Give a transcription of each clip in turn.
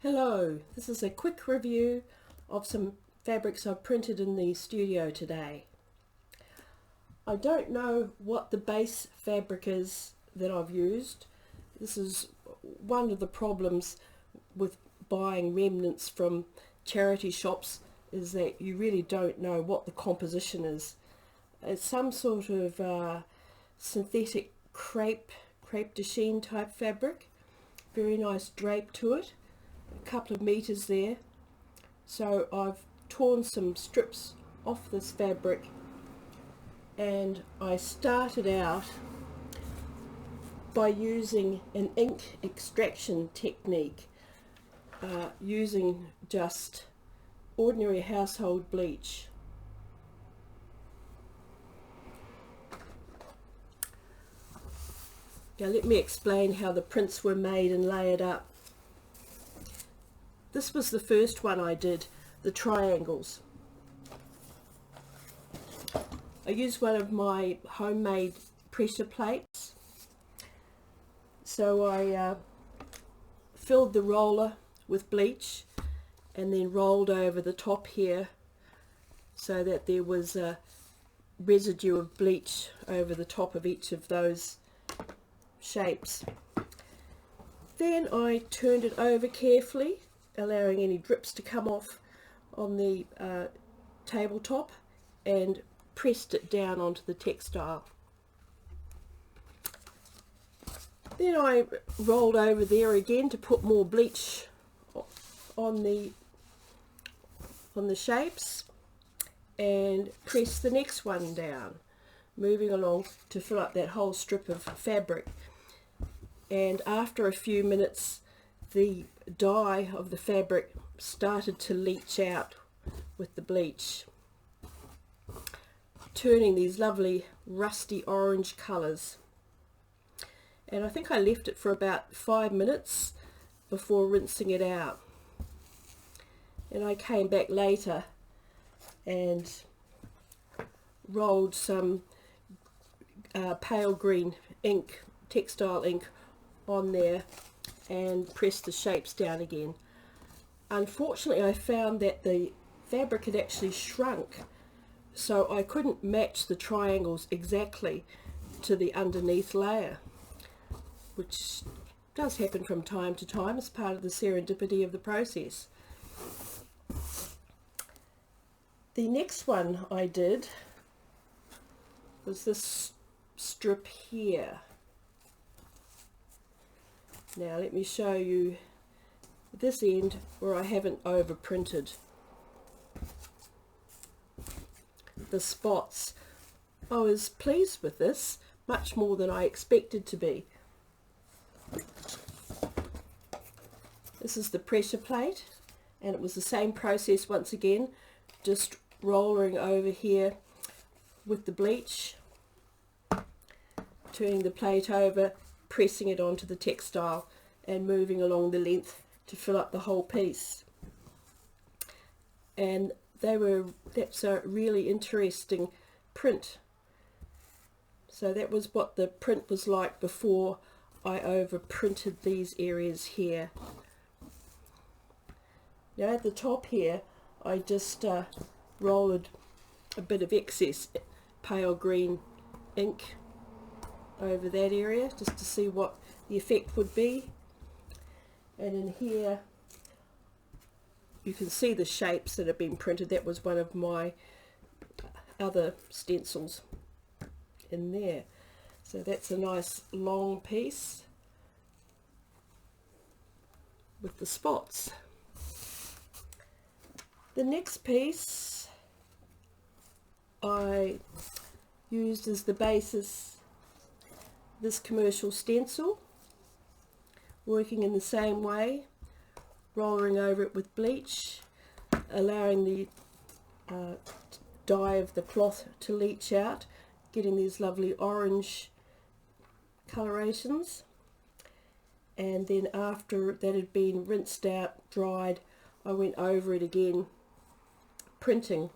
Hello, this is a quick review of some fabrics I've printed in the studio today. I don't know what the base fabric is that I've used. This is one of the problems with buying remnants from charity shops, is that you really don't know what the composition is. It's some sort of synthetic crepe de chine type fabric. Very nice drape to it. A couple of meters there. So I've torn some strips off this fabric, and I started out by using an ink extraction technique, using just ordinary household bleach. Now let me explain how the prints were made and layered up. This was the first one I did, the triangles. I used one of my homemade pressure plates. So I filled the roller with bleach and then rolled over the top here so that there was a residue of bleach over the top of each of those shapes. Then I turned it over carefully, allowing any drips to come off on the tabletop, and pressed it down onto the textile. Then I rolled over there again to put more bleach on the shapes, and pressed the next one down, moving along to fill up that whole strip of fabric. And after a few minutes, the dye of the fabric started to leach out with the bleach, turning these lovely rusty orange colours. And I think I left it for about 5 minutes before rinsing it out. And I came back later and rolled some pale green ink, textile ink, on there and pressed the shapes down again. Unfortunately, I found that the fabric had actually shrunk, so I couldn't match the triangles exactly to the underneath layer, which does happen from time to time as part of the serendipity of the process. The next one I did was this strip here. Now let me show you this end where I haven't overprinted the spots. I was pleased with this, much more than I expected to be. This is the pressure plate, and it was the same process once again, just rolling over here with the bleach, turning the plate over, pressing it onto the textile and moving along the length to fill up the whole piece. And that's a really interesting print. So that was what the print was like before I overprinted these areas here. Now at the top here, I just rolled a bit of excess pale green ink over that area just to see what the effect would be. And in here you can see the shapes that have been printed. That was one of my other stencils in there. So that's a nice long piece with the spots. The next piece I used as the basis this commercial stencil, working in the same way, rolling over it with bleach, allowing the dye of the cloth to leach out, getting these lovely orange colorations. And then after that had been rinsed out, dried, I went over it again, printing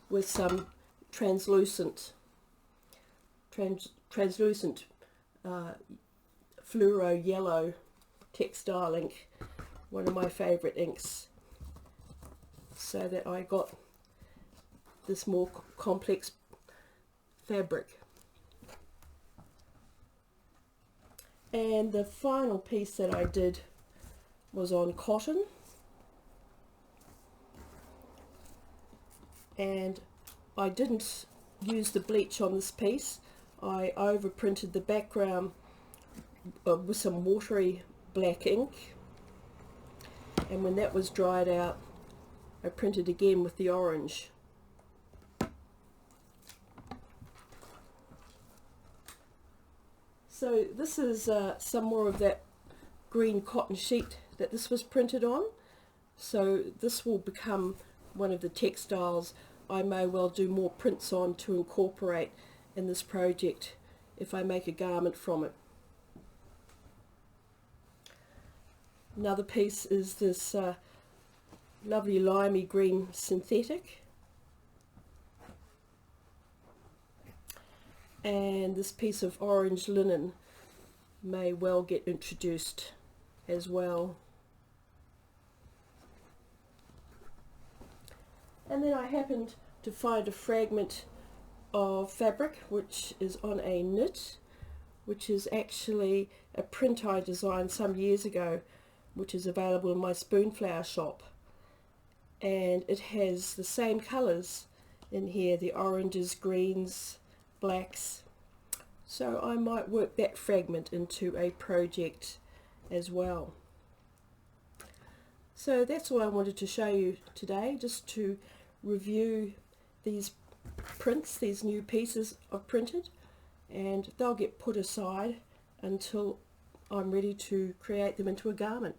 with some translucent fluoro yellow textile ink, one of my favourite inks, so that I got this more complex fabric. And the final piece that I did was on cotton, and I didn't use the bleach on this piece. I overprinted the background with some watery black ink, and when that was dried out I printed again with the orange. So this is some more of that green cotton sheet that this was printed on. So this will become one of the textiles I may well do more prints on to incorporate in this project if I make a garment from it. Another piece is this lovely limey green synthetic, and this piece of orange linen may well get introduced as well. And then I happened to find a fragment of fabric which is on a knit, which is actually a print I designed some years ago, which is available in my Spoonflower shop, and it has the same colours in here, the oranges, greens, blacks, so I might work that fragment into a project as well. So that's all I wanted to show you today, just to review these prints, these new pieces I've printed, and they'll get put aside until I'm ready to create them into a garment.